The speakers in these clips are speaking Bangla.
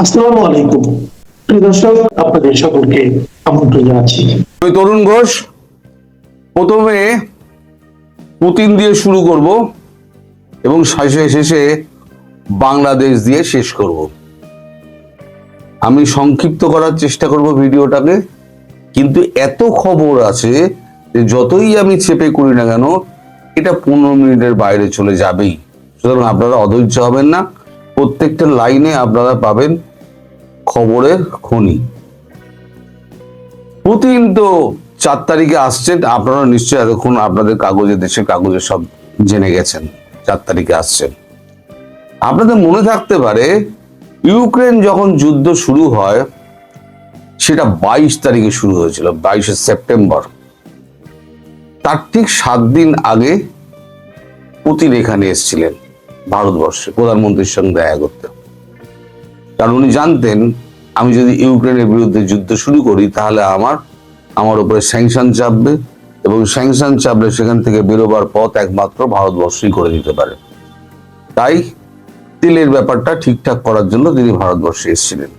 আসসালামু আলাইকুম প্রিয় দর্শক, আপনাদের সকলকে আমন্ত্রণ জানাচ্ছি। আমি তরুণ ঘোষ। প্রথমে পুতিন দিয়ে শুরু করব এবং শেষে বাংলাদেশ দিয়ে শেষ করব। আমি সংক্ষিপ্ত করার চেষ্টা করব ভিডিওটাকে, কিন্তু এত খবর আছে যে যতই আমি চেপে করি না কেন এটা 15 মিনিটের বাইরে চলে যাবেই। সুতরাং আপনারা অধৈর্য হবেন না, প্রত্যেকটা লাইনে আপনারা পাবেন খবরের খনি। পুতিন তো 4 তারিখে আসছেন, আপনারা নিশ্চয়ই এতক্ষণ আপনাদের কাগজে, দেশের কাগজে সব জেনে গেছেন 4 তারিখে আসছেন। আপনাদের মনে থাকতে পারে ইউক্রেন যখন যুদ্ধ শুরু হয় সেটা 22 তারিখে শুরু হয়েছিল, 22শে সেপ্টেম্বর। তার ঠিক 7 দিন আগে পুতিন এখানে এসেছিলেন ভারতবর্ষে প্রধানমন্ত্রীর সঙ্গে দেখা করতে। কারণ উনি জানতেন আমি যদি ইউক্রেনের বিরুদ্ধে যুদ্ধ শুরু করি তাহলে আমার উপরে স্যাংশন চাপবে, এবং স্যাংশন চাপলে সেখান থেকে বেরোবার পথ একমাত্র ভারতবর্ষই করে দিতে পারে। তাই তেলের ব্যাপারটা ঠিকঠাক করার জন্য তিনি ভারতবর্ষে এসেছিলেন।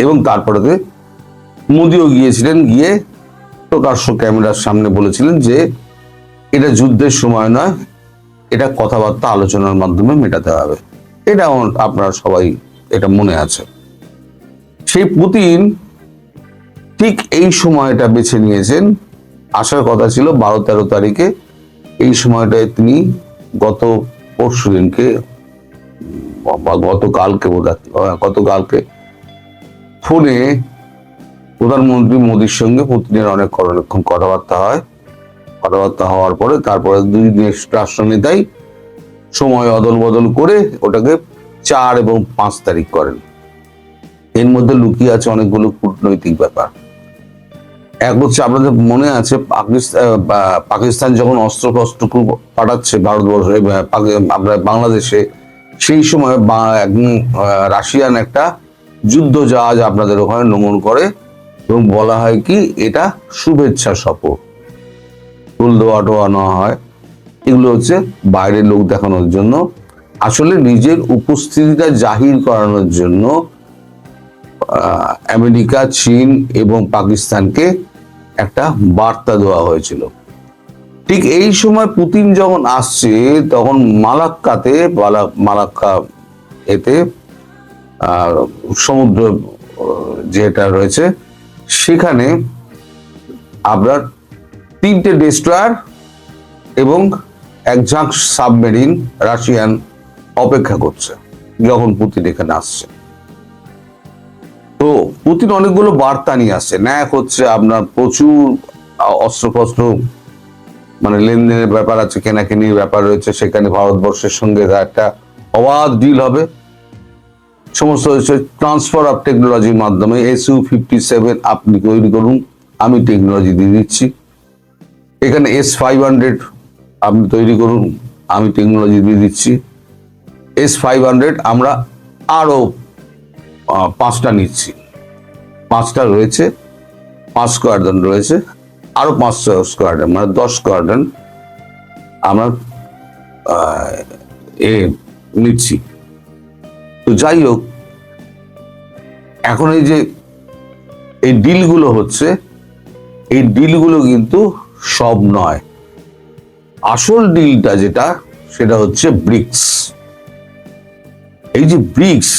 এবং তারপরে মোদিও গিয়েছিলেন, গিয়ে প্রকাশ্য ক্যামেরার সামনে বলেছিলেন যে এটা যুদ্ধের সময় নয়, এটা কথাবার্তা আলোচনার মাধ্যমে মেটাতে হবে। এটা আপনারা সবাই এটা মনে আছে। সেই পুতিন ঠিক এই সময়টা বেছে নিয়েছেন। আসার কথা ছিল 12-13 তারিখে। এই সময়টায় তিনি গত পরশুদিনকে বা গতকালকে ফোনে প্রধানমন্ত্রী মোদির সঙ্গে পুতিনের অনেকক্ষণ কথাবার্তা হওয়ার পরে তারপরে 2 দিনের রাষ্ট্রনেতাই সময় অদল বদল করে ওটাকে 4 এবং 5 তারিখ করেন। এর মধ্যে লুকিয়ে আছে অনেকগুলো কূটনৈতিক ব্যাপার। এক হচ্ছে, আপনাদের মনে আছে পাকিস্তান যখন অস্ত্রশস্ত্র পাঠাচ্ছে ভারতবর্ষে, বাংলাদেশে, সেই সময় রাশিয়ান একটা যুদ্ধ জাহাজ আপনাদের ওখানে নোঙর করে এবং বলা হয় কি এটা শুভেচ্ছা সফর, ফুল দেওয়া নেওয়া হয়। এগুলো হচ্ছে বাইরের লোক দেখানোর জন্য, আসলে নিজের উপস্থিতিটা জাহির করানোর জন্য আমেরিকা, চীন এবং পাকিস্তানকে একটা বার্তা দেওয়া হয়েছিল। ঠিক এই সময় পুতিন যখন আসছে তখন মালাক্কা এতে সমুদ্র যেটা রয়েছে সেখানে আপনার 3টে ডেস্ট্রয়ার এবং এক ঝাঁক সাবমেরিন রাশিয়ান অপেক্ষা করছে যখন পুতিন এখানে আসছে। তো পুতিন অনেকগুলো বার্তা নিয়ে আসছে। এক হচ্ছে আপনার প্রচুর অস্ত্রশস্ত্র মানে লেনদেনের ব্যাপার আছে, কেনাকানির ব্যাপার রয়েছে, সেখানে ভারতবর্ষের সঙ্গে একটা অবাধ ডিল হবে। সমস্ত হচ্ছে ট্রান্সফার অফ টেকনোলজির মাধ্যমে। Su-57 আপনি তৈরি করুন, আমি টেকনোলজি দিয়ে দিচ্ছি। এখানে S-500 আপনি তৈরি করুন, আমি টেকনোলজি দিয়ে দিচ্ছি। S-500 আমরা আরো 5টা নিচ্ছি, 5টা রয়েছে, 5 স্কোয়াড্রন রয়েছে, আরো 5 স্কোয়াড্রন, মানে 10 স্কোয়াড্রন আমরা নিচ্ছি। তো যাই হোক, এখন এই ডিলগুলো হচ্ছে, এই ডিলগুলো কিন্তু সব নয়। আসল ডিলটা যেটা, সেটা হচ্ছে ব্রিক্স। এই যে ব্রিক্স,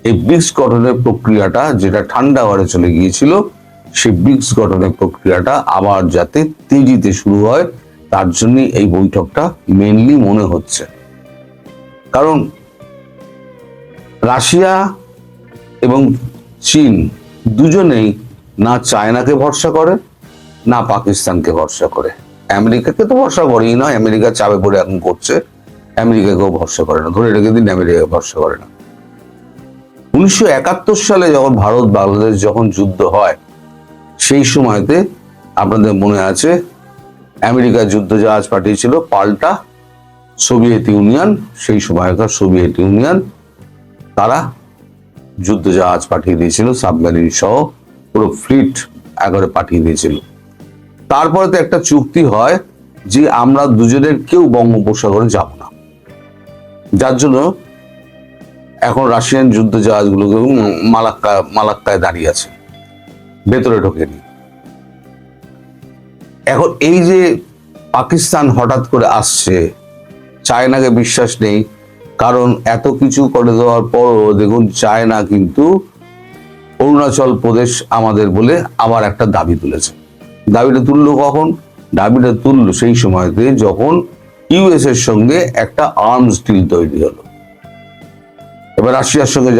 এই ব্রিক্স গঠনের প্রক্রিয়াটা যেটা ঠান্ডা ঘরে চলে গিয়েছিল, সেই ব্রিক্স গঠনের প্রক্রিয়াটা আবার যাতে তেজিতে শুরু হয় তার জন্য এই বৈঠকটা মেইনলি মনে হচ্ছে। কারণ রাশিয়া এবং চীন দুজনেই না চায়নাকে ভরসা করে না পাকিস্তানকে ভরসা করে। আমেরিকাকে তো ভরসা করেই না, আমেরিকা চাপে পড়ে এখন করছে, আমেরিকাকেও ভরসা করে না, ধরে রেখে দিন আমেরিকাকে ভরসা করে না। 1971 সালে যখন ভারত বাংলাদেশ যখন যুদ্ধ হয় সেই সময়তে আপনাদের মনে আছে আমেরিকা যুদ্ধ জাহাজ পাঠিয়েছিল, পাল্টা সোভিয়েত ইউনিয়ন, সেই সময়কার সোভিয়েত ইউনিয়ন তারা যুদ্ধ জাহাজ পাঠিয়ে দিয়েছিল, সাবমেরিন সহ পুরো ফ্লিট একবারে পাঠিয়ে দিয়েছিল। তারপরে তো একটা চুক্তি হয় যে আমরা দুজনের কেউ বঙ্গোপসাগরে যাব না, যার জন্য এখন রাশিয়ান যুদ্ধ জাহাজগুলো মালাক্কায় দাঁড়িয়ে আছে, ভেতরে ঢোকেনি। এখন এই যে পাকিস্তান হঠাৎ করে আসছে, চায়নাকে বিশ্বাস নেই, কারণ এত কিছু করে দেওয়ার পরও দেখুন চায়না কিন্তু অরুণাচল প্রদেশ আমাদের বলে আবার একটা দাবি তুলেছে। দাবিটা তুললো কখন? দাবিটা তুললো সেই সময়তে যখন ইউএস এর সঙ্গে একটা আর্মস ডিল তৈরি হলো। এবার রাশিয়ার সঙ্গে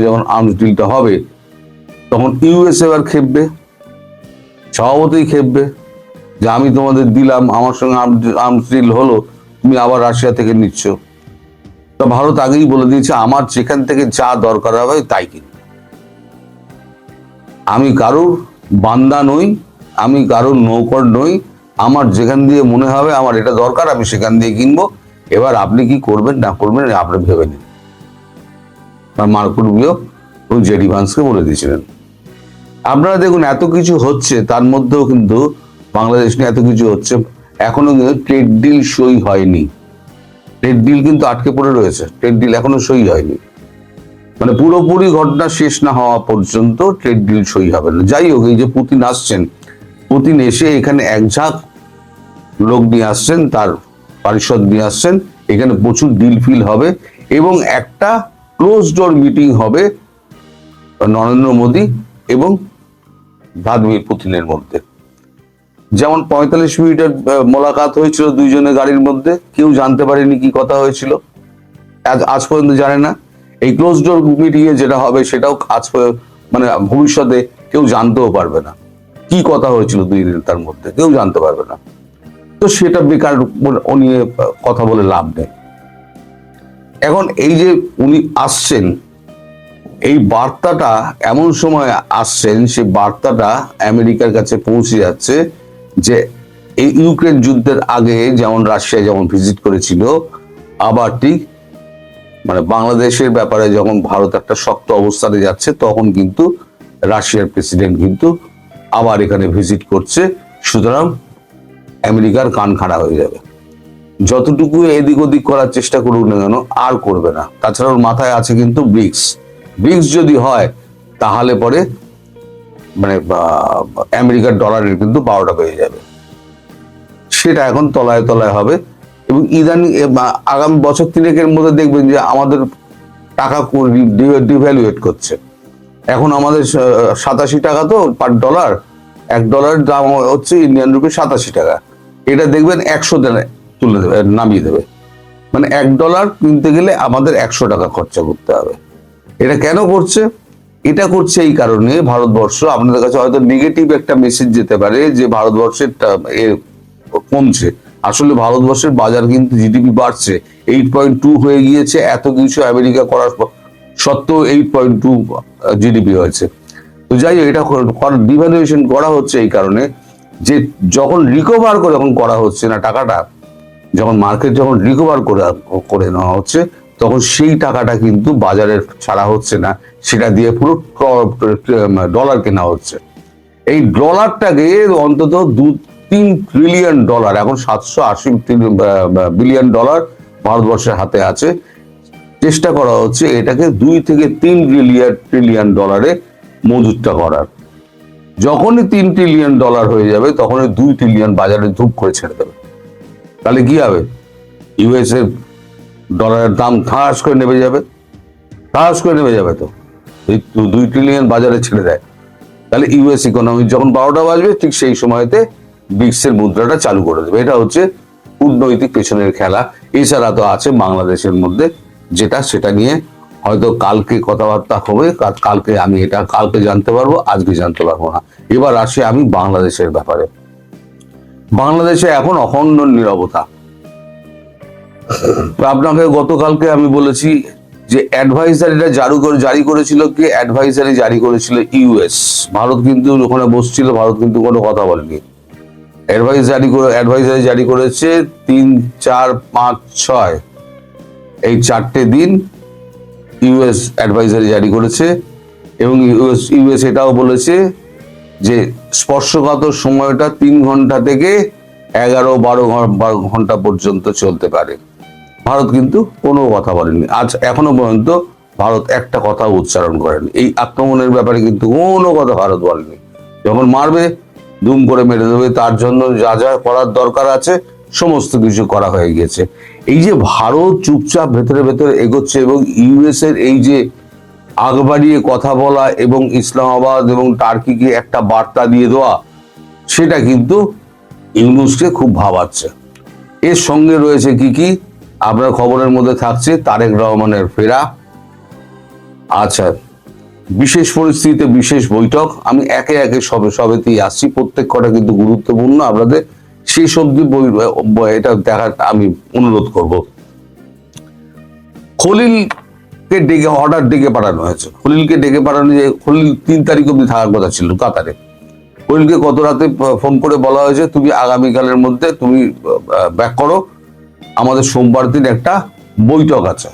যখন আর্মস ডিলটা হবে, তখন ইউএস এবার খেপবে, স্বভাবতই খেপবে যে আমি তোমাদের দিলাম, আমার সঙ্গে আর্মস ডিল হলো, তুমি আবার রাশিয়া থেকে নিচ্ছ। তো ভারত আগেই বলে দিয়েছে আমার যেখান থেকে যা দরকার হবে তাই কিনবে। আমি কারোর বান্দা নই, আমি কারোর নৌকর নই, আমার যেখান দিয়ে মনে হবে আমার এটা দরকার আমি সেখান দিয়ে কিনবো। এবার আপনি কি করবেন না করবেন আপনি ভেবে নিন। মার্কো রুবিও এবং জেডি ভান্সকে বলে দিয়েছিলেন। আপনারা দেখুন এত কিছু হচ্ছে, তার মধ্যেও কিন্তু বাংলাদেশ নিয়ে এত কিছু হচ্ছে, এখনো কিন্তু ট্রেড ডিল সই হয়নি। ট্রেড ডিল কিন্তু আটকে পড়ে রয়েছে, ট্রেড ডিল এখনো সই হয়নি। মানে পুরোপুরি ঘটনা শেষ না হওয়া পর্যন্ত ট্রেড ডিল সই হবে না। যাই হোক, এই যে পুতিন আসছেন, পুতিন এসে এখানে এক ঝাঁক লোক নিয়ে আসছেন, তার পারিষদ নিয়ে আসছেন, এখানে প্রচুর ডিল ফিল হবে এবং একটা ক্লোজ ডোর মিটিং হবে নরেন্দ্র মোদী এবং ভ্লাদিমির পুতিনের মধ্যে। যেমন 45 মিনিটের মোলাকাত হয়েছিল দুইজনের গাড়ির মধ্যে, কেউ জানতে পারেনি কি কথা হয়েছিল, আজ পর্যন্ত জানে না। এই ক্লোজ ডোর মিটিং এ যেটা হবে সেটাও মানে ভবিষ্যতে কেউ জানতেও পারবে না কি কথা হয়েছিল দুই নেতার মধ্যে, কেউ জানতে পারবে না। তো সেটা বেকার ও নিয়ে কথা বলে লাভ নেই। এখন এই যে উনি আসছেন, এই বার্তাটা এমন সময় আসছেন, সেই বার্তাটা আমেরিকার কাছে পৌঁছে যাচ্ছে যে এই ইউক্রেন যুদ্ধের আগে যেমন রাশিয়া যেমন ভিজিট করেছিল, আবার ঠিক মানে বাংলাদেশের ব্যাপারে যখন ভারত একটা শক্ত অবস্থানে যাচ্ছে, তখন কিন্তু রাশিয়ার প্রেসিডেন্ট কিন্তু আবার এখানে ভিজিট করছে। সুতরাং আমেরিকার কান খাড়া হয়ে যাবে, যতটুকু এদিক ওদিক করার চেষ্টা করুক না কেন আর করবে না। তাছাড়া ওর মাথায় আছে কিন্তু ব্রিক্স যদি হয় তাহলে পরে মানে আমেরিকার ডলারের কিন্তু 12টা বেজে যাবে। সেটা এখন তলায় তলায় হবে এবং ইদানিং আগামী বছর 3-এর মধ্যে দেখবেন যে আমাদের টাকা ডিভ্যালুয়েট করছে। এখন আমাদের 87 টাকা তো পার ডলার, $1 দাম হচ্ছে ইন্ডিয়ান রুপি 87 টাকা। এটা দেখবেন 100 তুলে দেবে, নামিয়ে দেবে। মানে $1 কিনতে গেলে আমাদের 100 টাকা খরচা করতে হবে। এটা কেন করছে? এটা করছে এই কারণে, ভারতবর্ষ আপনাদের কাছে হয়তো নেগেটিভ একটা মেসেজ যেতে পারে যে ভারতবর্ষের কমছে। আসলে ভারতবর্ষের বাজার কিন্তু জিডিপি বাড়ছে, 8.2 হয়ে গিয়েছে। এত কিছু আমেরিকা করার সত্ত্বেও 8.2 জিডিপি হয়েছে। তো যাই হোক, এটা ডিভ্যালুয়েশন করা হচ্ছে এই কারণে যে যখন রিকভার যখন করা হচ্ছে না টাকাটা, যখন মার্কেট যখন রিকভার করে নেওয়া হচ্ছে, তখন সেই টাকাটা কিন্তু বাজারে ছাড়া হচ্ছে না, সেটা দিয়ে পুরো ডলার কেনা হচ্ছে। এই ডলারটাকে অন্তত 2-3 ট্রিলিয়ন ডলার, এখন 780 বিলিয়ন ডলার ভারতবর্ষের হাতে আছে। চেষ্টা করা হচ্ছে এটাকে 2-3 ট্রিলিয়ন ডলারে মজুতটা করার। যখনই 3 ট্রিলিয়ন ডলার হয়ে যাবে, তখনই 2 ট্রিলিয়ন বাজারে ধূপ করে ছেড়ে দেবে। তাহলে কি হবে? ইউএস এর ডলারের দাম ঠাস করে নেমে যাবে, তো 2 ট্রিলিয়ন বাজারে ছেড়ে দেয়, তাহলে ইউএস ইকোনমি যখন 12টা বাজবে ঠিক সেই সময়তে ব্রিক্সের মুদ্রাটা চালু করে দেবে। এটা হচ্ছে কূটনৈতিক পেছনের খেলা। এছাড়া তো আছে বাংলাদেশের মধ্যে যেটা, সেটা নিয়ে হয়তো কালকে কথাবার্তা হবে। কালকে জানতে পারবো, আজকে জানতে পারবো না। এবার আসি আমি বাংলাদেশের ব্যাপারে। বাংলাদেশে এখন অখণ্ড নীরবতা। আপনাকে গতকালকে আমি বলেছি যে অ্যাডভাইজারিটা জারি করেছিল কি? অ্যাডভাইজারি জারি করেছিল ইউএস। ভারত কিন্তু ওখানে বসছিল, ভারত কিন্তু কোনো কথা বলেনি। অ্যাডভাইজারি জারি করেছে 3, 4, 5, 6 এই 4টে দিন ইউএস অ্যাডভাইজারি জারি করেছে এবং ইউএস এটাও বলেছে যে স্পর্শকাতর সময়টা 3 ঘন্টা থেকে 11-12 ঘন্টা পর্যন্ত চলতে পারে। ভারত কিন্তু কোনো কথা বলেনি। আজ এখনো পর্যন্ত ভারত একটা কথা উচ্চারণ করেনি। এই আক্রমণের ব্যাপারে কিন্তু কোনো কথা ভারত বলেনি। যখন মারবে দুম করে মেরে দেবে, তার জন্য যা যা করার দরকার আছে সমস্ত কিছু করা হয়ে গেছে। এই যে ভারত চুপচাপ ভেতরে ভেতরে এগোচ্ছে এবং ইউএস এর এই যে আগ বাড়িয়ে কথা বলা এবং ইসলামাবাদ এবং টার্কিকে একটা বার্তা দিয়ে দেওয়া, সেটা কিন্তু ইউনূসকে খুব ভাবাচ্ছে। এর সঙ্গে রয়েছে কি কি আপনার খবরের মধ্যে থাকছে, তারেক রহমানের ফেরা। আচ্ছা, বিশেষ পরিস্থিতিতে বিশেষ বৈঠক, আমি একে একে সবেতেই আসছি, প্রত্যেক কটা কিন্তু গুরুত্বপূর্ণ, আপনাদের শেষ অব্দি এটা দেখার আমি অনুরোধ করব। খলিলকে ডেকে অর্ডার ডেকে পাঠানো হয়েছে। খলিলকে ডেকে পাঠানো, যে খলিল 3 তারিখ অব্দি থাকার কথা ছিল কাতারে। খলিলকে গত রাতে ফোন করে বলা হয়েছে তুমি আগামীকালের মধ্যে তুমি ব্যাক করো, আমাদের সোমবার দিন একটা বৈঠক আছে।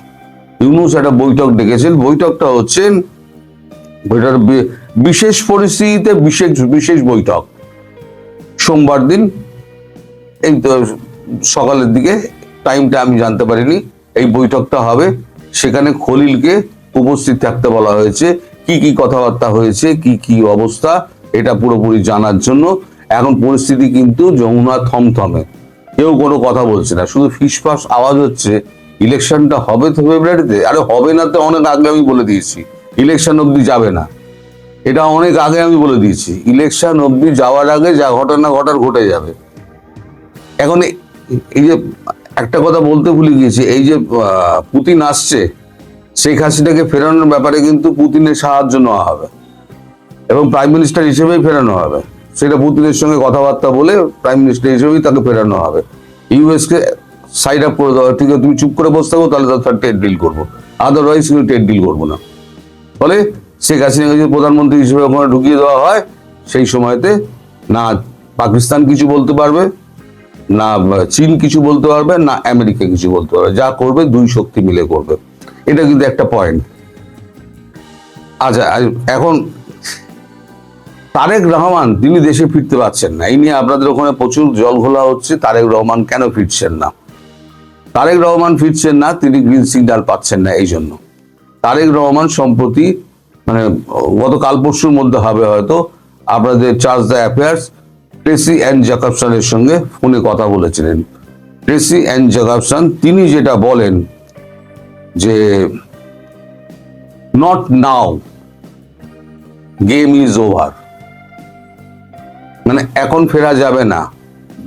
ইউনূস একটা বৈঠক ডেকেছেন। বৈঠকটা হচ্ছে বিশেষ পরিস্থিতিতে বিশেষ বৈঠক, সোমবার দিন এই সকালের দিকে, টাইমটা আমি জানতে পারিনি। এই বৈঠকটা হবে, সেখানে খলিলকে উপস্থিত থাকতে বলা হয়েছে। কি কি কথাবার্তা হয়েছে, কি কি অবস্থা, এটা পুরোপুরি জানার জন্য। এখন পরিস্থিতি কিন্তু যমুনা থমথমে, কেউ কোনো কথা বলছে না, শুধু ফিসফাস আওয়াজ হচ্ছে ইলেকশনটা হবে তো ফেব্রুয়ারিতে। আরে হবে না তো অনেক আগে আমি বলে দিয়েছি, ইলেকশন অব্দি যাবে না, এটা অনেক আগে আমি বলে দিয়েছি। ইলেকশন অব্দি যাওয়ার আগে যা ঘটনা ঘটার ঘটে যাবে। এখন এই যে একটা কথা বলতে ভুলে গিয়েছি, এই যে পুতিন আসছে, শেখ হাসিনাকে ফেরানোর ব্যাপারে কিন্তু পুতিনের সাহায্য নেওয়া হবে এবং প্রাইম মিনিস্টার হিসেবেই ফেরানো হবে। সেটা পুতিনের সঙ্গে কথাবার্তা বলে প্রাইম মিনিস্টার হিসেবেই তাকে ফেরানো হবে। ইউএস কে সাইড আপ করে দেওয়া, ঠিক আছে তুমি চুপ করে বসে থাকো, তাহলে তার ট্রেড ডিল করবো, আদারওয়াইজ কিন্তু ট্রেড ডিল করবো না। ফলে শেখ হাসিনাকে যদি প্রধানমন্ত্রী হিসেবে ওখানে ঢুকিয়ে দেওয়া হয়, সেই সময়তে না পাকিস্তান কিছু বলতে পারবে, না চীন কিছু বলতে পারবে, না আমেরিকা কিছু বলতে পারবে। যা করবে দুই শক্তি মিলে করবে, এটা কিন্তু একটা পয়েন্ট। আচ্ছা, এখন তারেক রহমান তিনি দেশে ফিরতে পারছেন না, এই নিয়ে আপনাদের ওখানে প্রচুর জল ঘোলা হচ্ছে। তারেক রহমান কেন ফিরছেন না? তারেক রহমান ফিরছেন না, তিনি গ্রিন সিগন্যাল পাচ্ছেন না। এই জন্য তারেক রহমান সম্প্রতি, মানে গতকাল পরশুর মধ্যে হবে হয়তো, আপনাদের charge d' affaires Tracey Ann জ্যাকবসনের সঙ্গে ফোনে কথা বলেছিলেন। ট্রেসি অ্যান জ্যাকবসন তিনি যেটা বলেন যে not now, game is over, মানে এখন ফেরা যাবে না,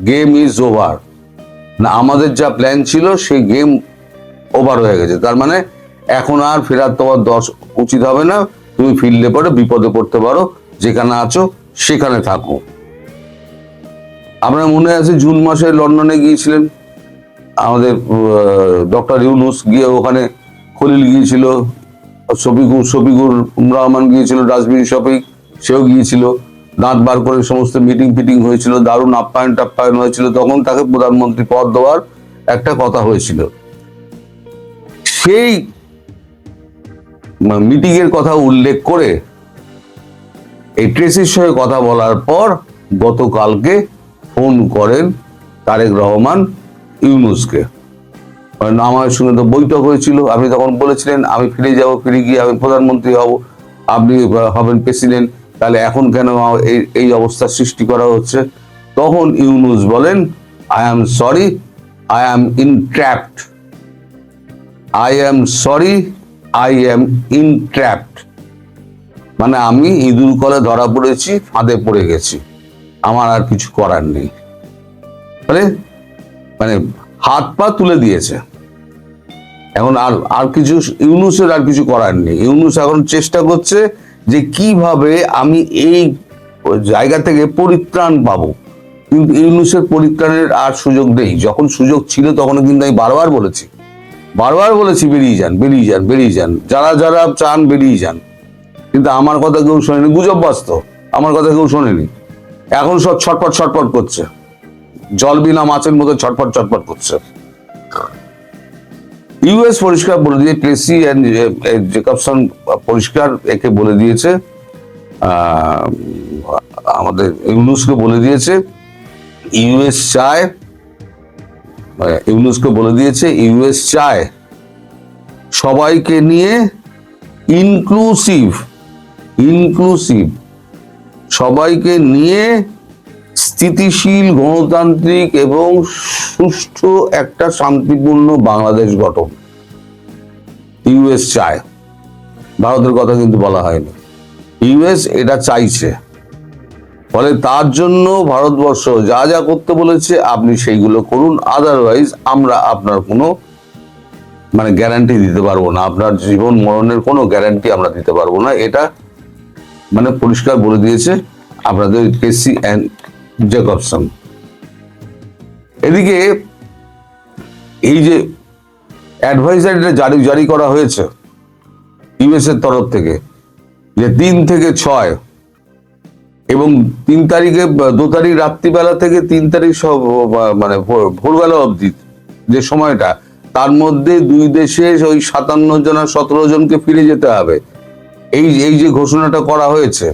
গেম ইজ ওভার, না আমাদের যা প্ল্যান ছিল সেই গেম ওভার হয়ে গেছে। তার মানে এখন আর ফেরার তোমার উচিত হবে না, তুমি ফিরলে পরে বিপদে পড়তে পারো, যেখানে আছো সেখানে থাকো। আপনার মনে আছে জুন মাসে লন্ডনে গিয়েছিলেন আমাদের ডক্টর ইউনূস, গিয়ে ওখানে খলিল গিয়েছিল, শফিকুর রহমান গিয়েছিল, ডাস্টবিন শফিক সেও গিয়েছিল, দাঁত বার করে সমস্ত মিটিং ফিটিং হয়েছিল, দারুণ আপ্যায়ন হয়েছিল। তখন তাকে প্রধানমন্ত্রী পদ দেওয়ার একটা কথা হয়েছিল। সেই মিটিং এর কথা উল্লেখ করে এই ট্রেসির সঙ্গে কথা বলার পর গতকালকে ফোন করেন তারেক রহমান ইউনূসকে। আমার সঙ্গে তো বৈঠক হয়েছিল, আপনি তখন বলেছিলেন আমি ফিরে যাব, ফিরে গিয়ে আমি প্রধানমন্ত্রী হব, আপনি হবেন প্রেসিডেন্ট, তাহলে এখন কেন এই অবস্থার সৃষ্টি করা হচ্ছে? তখন ইউনূস বলেন I am sorry, I am entrapped, I am sorry, I am entrapped, মানে আমি ইঁদুর কলে ধরা পড়েছি, ফাঁদে পড়ে গেছি, আমার আর কিছু করার নেই। মানে হাত পা তুলে দিয়েছে। এখন আর কিছু ইউনূসের আর কিছু করার নেই। ইউনূস এখন চেষ্টা করছে যে কিভাবে আমি এই জায়গা থেকে পরিত্রাণ পাবো, কিন্তু ইউনূসের পরিত্রাণের আর সুযোগ নেই। যখন সুযোগ ছিল তখন কিন্তু আমি বারবার বলেছি বেরিয়ে যান, বেরিয়ে যান, বেরিয়ে যান, যারা যারা চান বেরিয়ে যান, কিন্তু আমার কথা কেউ শোনেনি। গুজব বাস্তব, আমার কথা কেউ শোনেনি। এখন সব ছটপট করছে, জল বিনা মাছের মতো ছটপট করছে। ইউএস পরিষ্কার বলে দিয়ে, ট্রেসি অ্যান্ড জ্যাকবসন পরিষ্কার একে বলে দিয়েছে, আমাদের ইউনূসকে বলে দিয়েছে ইউএস চায় ইউনুসকে বলে দিয়েছে ইউএস চায় সবাইকে নিয়ে ইনক্লুসিভ সবাইকে নিয়ে স্থিতিশীল গণতান্ত্রিক এবং সুষ্ঠু একটা শান্তিপূর্ণ বাংলাদেশ গঠন ইউএস চায়। ভারতের কথা কিন্তু বলা হয়নি, ইউএস এটা চাইছে। ফলে তার জন্য ভারতবর্ষ যা যা করতে বলেছে আপনি সেইগুলো করুন, আদারওয়াইজ আমরা আপনার কোনো গ্যারান্টি দিতে পারবো না, আপনার জীবন মরণের কোনো গ্যারান্টি আমরা দিতে পারবো না। এটা পরিষ্কার বলে দিয়েছে আপনাদের কেসি অ্যান্ড জ্যাকবসন। এদিকে এই যে অ্যাডভাইজারিটা জারি করা হয়েছে ইউএস এর তরফ থেকে, যে 3 থেকে 6 এবং 3 তারিখে 2 তারিখ রাত্রিবেলা থেকে 3 তারিখ সব ভোরবেলা অবধি যে সময়টা, তার মধ্যে 2 দেশে ওই 57 জন আর 17 জনকে ফিরে যেতে হবে। এই যে ঘোষণাটা করা হয়েছে,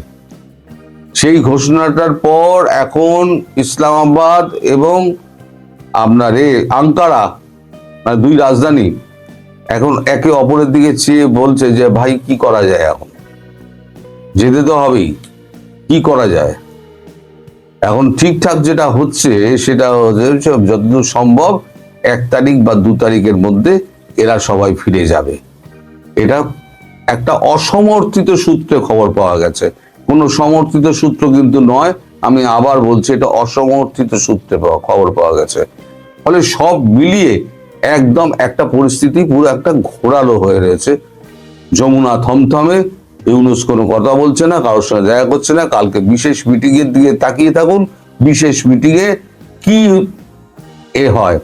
সেই ঘোষণাটার পর এখন ইসলামাবাদ এবং আপনার আঙ্কারা, 2 রাজধানী এখন একে অপরের দিকে চেয়ে বলছে যে ভাই কি করা যায়, এখন যেতে তো হবেই, কি করা যায়। এখন ঠিকঠাক যেটা হচ্ছে সেটা যতদূর সম্ভব 1 তারিখ বা 2 তারিখের মধ্যে এরা সবাই ফিরে যাবে। এটা একটা অসমর্থিত সূত্রে খবর পাওয়া গেছে, কোনো সমর্থিত সূত্র কিন্তু নয়। আমি আবার বলছি, এটা অসমর্থিত সূত্রে খবর পাওয়া গেছে। ফলে সব মিলিয়ে একদম একটা পরিস্থিতি পুরো একটা ঘোরালো হয়ে রয়েছে। যমুনা থমথমে, ইউনুস কোনো কথা বলছে না, কারোর সঙ্গে দেখা করছে না। কালকে বিশেষ মিটিং এর দিকে তাকিয়ে থাকুন, বিশেষ মিটিং এ কি হয়।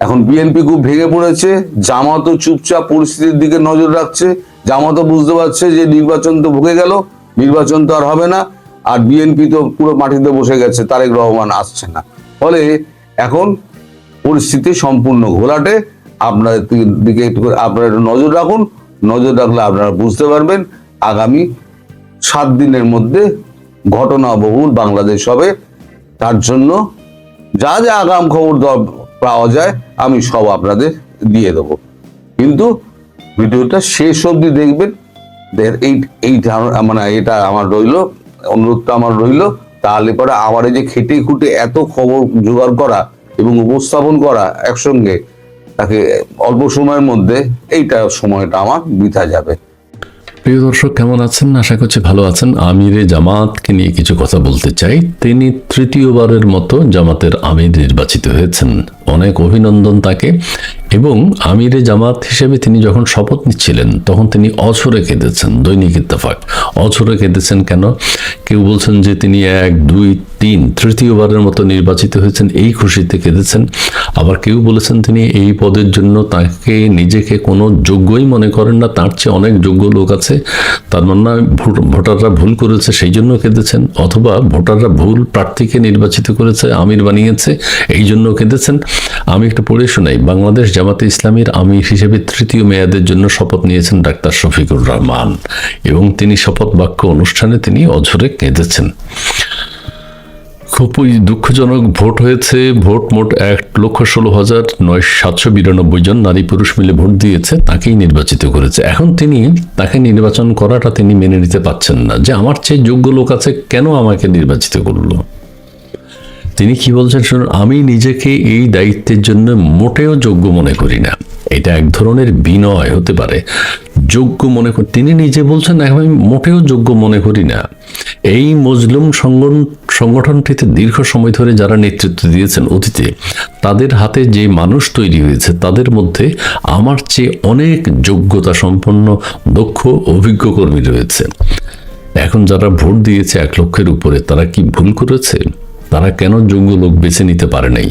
এখন বিএনপি খুব ভেঙে পড়েছে, জামাতও চুপচাপ পরিস্থিতির দিকে নজর রাখছে। জামাতও বুঝতে পারছে যে নির্বাচন তো ভুগে গেল, নির্বাচন তো আর হবে না, আর বিএনপি তো পুরো মাটিতে বসে গেছে, তারেক রহমান আসছে না। ফলে এখন পরিস্থিতি সম্পূর্ণ ঘোলাটে। আপনাদের দিকে একটু করে আপনারা নজর রাখুন, নজর রাখলে আপনারা বুঝতে পারবেন আগামী 7 দিনের মধ্যে ঘটনাবহুল বাংলাদেশ হবে। তার জন্য যা যা আগাম খবর পাওয়া যায় আমি সব আপনাদের দিয়ে দেবো, কিন্তু ভিডিওটা শেষ অবধি দেখবেন। এটা আমার অনুরোধটা আমার রইল, তাহলে পরে আমার এই যে খেটে খুঁটে এত খবর জোগাড় করা এবং উপস্থাপন করা একসঙ্গে, তাকে অল্প সময়ের মধ্যে সময়টা আমার বৃথা যাবে। প্রিয় দর্শক, কেমন আছেন? আশা করছি ভালো আছেন। আমিরে জামাতকে নিয়ে কিছু কথা বলতে চাই। তিনি 3য়বারের মতো জামাতের আমির নির্বাচিত হয়েছেন, অনেক অভিনন্দন তাকে। এবং আমিরে জামাত হিসেবে তিনি যখন শপথ নিচ্ছিলেন তখন তিনি অঝরে কেঁদেছেন। দৈনিক ইত্তেফাক, অঝরে কেঁদেছেন কেন? কেউ বলছেন যে তিনি 1, 2, 3 তৃতীয়বারের মতো নির্বাচিত হয়েছেন, এই খুশিতে কেঁদেছেন। আবার কেউ বলেছেন তিনি এই পদের জন্য তাকে নিজেকে কোনো যোগ্যই মনে করেন না, তার চেয়ে অনেক যোগ্য লোক আছে, তার মানে ভোটাররা ভুল করেছে সেই জন্য কেঁদেছেন, অথবা ভোটাররা ভুল প্রার্থীকে নির্বাচিত করেছে, আমির বানিয়েছে, এই জন্য কেঁদেছেন। আমি একটু পড়ে শোনাই। বাংলাদেশ জামাতে ইসলামীর আমির হিসেবে 3য় মেয়াদের জন্য শপথ নিয়েছেন ডাক্তার শফিকুর রহমান, এবং তিনি শপথ বাক্য অনুষ্ঠানে তিনি অঝরে কেঁদেছেন। খুবই দুঃখজনক ভোট হয়েছে। ভোট মোট 1,16,992 জন নারী পুরুষ মিলে ভোট দিয়েছে, তাকেই নির্বাচিত করেছে। এখন তাকে নির্বাচন করাটা তিনি মেনে নিতে পারছেন না, যে আমার চেয়ে যোগ্য লোক আছে, কেন আমাকে নির্বাচিত করলো। তিনি কি বলছেন শুনুন। আমি নিজেকে এই দায়িত্বের জন্য মোটেও যোগ্য মনে করি না। এটা এক ধরনের বিনয় হতে পারে, যোগ্য মনে করি। তিনি নিজে বলছেন আমি মোটেও যোগ্য মনে করি না। এই মজলুম সংগঠনটিতে দীর্ঘ সময় ধরে যারা নেতৃত্ব দিয়েছেন অতীতে, তাদের হাতে যে মানুষ তৈরি হয়েছে, তাদের মধ্যে আমার চেয়ে অনেক যোগ্যতা সম্পন্ন, দক্ষ, অভিজ্ঞ কর্মী রয়েছে। এখন যারা ভোট দিয়েছে 1 লক্ষের উপরে, তারা কি ভুল করেছে? তারা কেন যোগ্য লোক বেছে নিতে পারে নাই?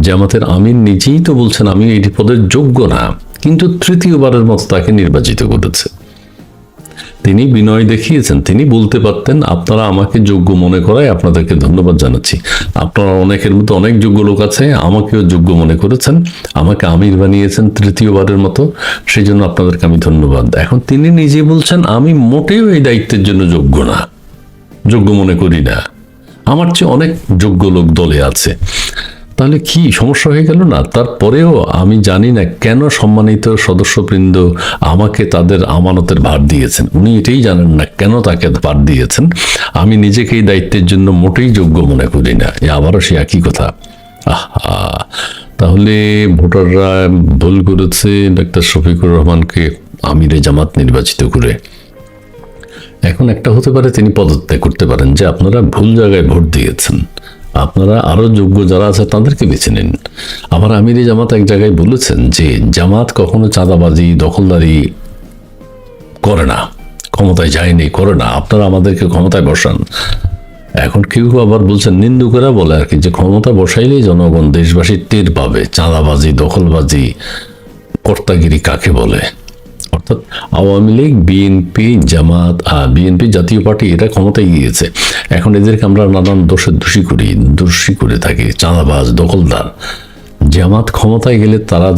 জামাতের আমির নিজেই তো বলছেন আমি এই পদের যোগ্য না, কিন্তু 3য়বারের মতো তাকে নির্বাচিত করেছে। তিনি বিনয় দেখিয়েছেন। তিনি বলতে পারতেন আপনারা আমাকে যোগ্য মনে করায় আপনাদেরকে ধন্যবাদ জানাচ্ছি, আপনারা অনেকের মতো অনেক যোগ্য লোক আছে, আমাকেও যোগ্য মনে করেছেন, আমাকে আমির বানিয়েছেন 3য়বারের মতো, সেই জন্য আপনাদেরকে আমি ধন্যবাদ। এখন তিনি নিজে বলছেন আমি মোটেও এই দায়িত্বের জন্য যোগ্য না, যোগ্য মনে করি না, আমার চেয়ে অনেক যোগ্য লোক দলে আছে। তাহলে কি সমস্যা হয়ে গেল না? তারপরেও আমি জানি না কেন সম্মানিত সদস্যবৃন্দ আমাকে তাদের আমানতের ভার দিয়েছেন। উনি এটাই জানেন না কেন তাকে ভার দিয়েছেন। আমি নিজেকে এই দায়িত্বের জন্য মোটেই যোগ্য মনে করি না। আবারও সে একই কথা। আহা, তাহলে ভোটাররা ভুল করেছে ডাক্তার শফিকুর রহমানকে আমিরে জামাত নির্বাচিত করে। এখন একটা হতে পারে তিনি পদত্যাগ করতে পারেন, যে আপনারা ভুল জায়গায় ভোট দিয়েছেন, আপনারা আরো যোগ্য যারা আছে তাদেরকে বেছে নিন। আবার আমিরে জামাত এক জায়গায় বলেছেন যে জামাত কখনো চাঁদাবাজি দখলদারি করে না, ক্ষমতায় যায়নি, করে না, আপনারা আমাদেরকে ক্ষমতায় বসান। এখন কেউ কেউ আবার বলছেন, নিন্দুকেরা বলে আর কি, যে ক্ষমতা বসাইলেই জনগণ দেশবাসী টের পাবে চাঁদাবাজি দখলবাজি কর্তাগিরি কাকে বলে। অর্থাৎ আওয়ামী লীগ, বিএনপি, জামাত, বিএনপি জাতীয় পার্টি এরা ক্ষমতায় গিয়েছে, এখন এদেরকে আমরা নানান দোষী করে থাকি, চাঁদাবাজ দখলদার। জামাত ক্ষমতায় গেলে তারা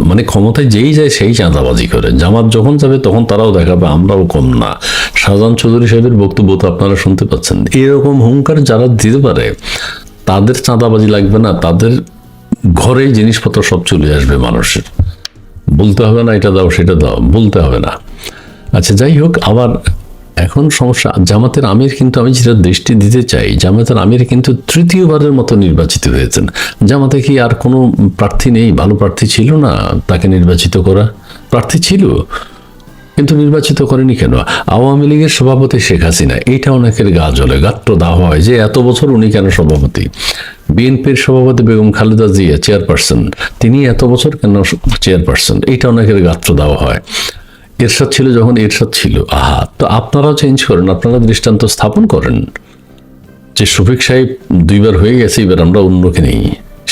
মানে ক্ষমতায় যেই যায় সেই চাঁদাবাজি করে। জামাত যখন যাবে তখন তারাও দেখাবে আমরাও কম না। শাহজাহান চৌধুরী সাহেবের বক্তব্য তো আপনারা শুনতে পাচ্ছেন। এরকম হুঙ্কার যারা দিতে পারে তাদের চাঁদাবাজি লাগবে না, তাদের ঘরে জিনিসপত্র সব চলে আসবে মানুষের। বলতে হবে না এটা দাও সেটা দাও, বলতে হবে না। আচ্ছা, যাই হোক, আবার এখন সমস্যা জামাতের আমির, কিন্তু আমি যেটা দৃষ্টি দিতে চাই, জামাতের আমির কিন্তু তৃতীয়বারের মতো নির্বাচিত হয়েছেন। জামাতে কি আর কোনো প্রার্থী নেই? ভালো প্রার্থী ছিল না তাকে নির্বাচিত করা? প্রার্থী ছিল কিন্তু নির্বাচিত করেনি কেন? আওয়ামী লীগের সভাপতি শেখ হাসিনা, এটা অনেকের গা জ্বলে, গাত্র দাহ হয় যে এত বছর উনি কেন সভাপতি। বিএনপির সভাপতি বেগম খালেদা জিয়া চেয়ারপারসন, তিনি এত বছর কেন চেয়ারপারসন, এটা অনেকের গাত্র দেওয়া হয়। এরশাদ ছিল যখন এরশাদ ছিল, তো আপনারাও চেঞ্জ করেন, আপনারা দৃষ্টান্ত স্থাপন করেন যে শফিক সাহেব 2 বার হয়ে গেছে, এবার আমরা অন্যকে নেই।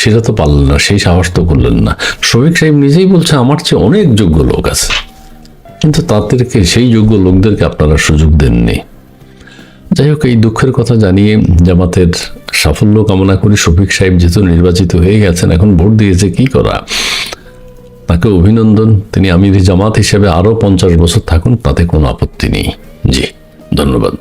সেটা তো পারলেন না, সেই সাহস তো করলেন না। শফিক সাহেব নিজেই বলছে আমার চেয়ে অনেক যোগ্য লোক আছে, কিন্তু তাদেরকে, সেই যোগ্য লোকদেরকে আপনারা সুযোগ দেননি। যাই হোক, এই দুঃখের কথা জানিয়ে জামাতের সাফল্য কামনা করি। শফিক সাহেব যেহেতু নির্বাচিত হয়ে গেছেন, এখন ভোট দিয়েছে, কি করা, তাকে অভিনন্দন। তিনি আমির জামাত হিসেবে আরো 50 বছর থাকুন, তাতে কোনো আপত্তি নেই। জি, ধন্যবাদ।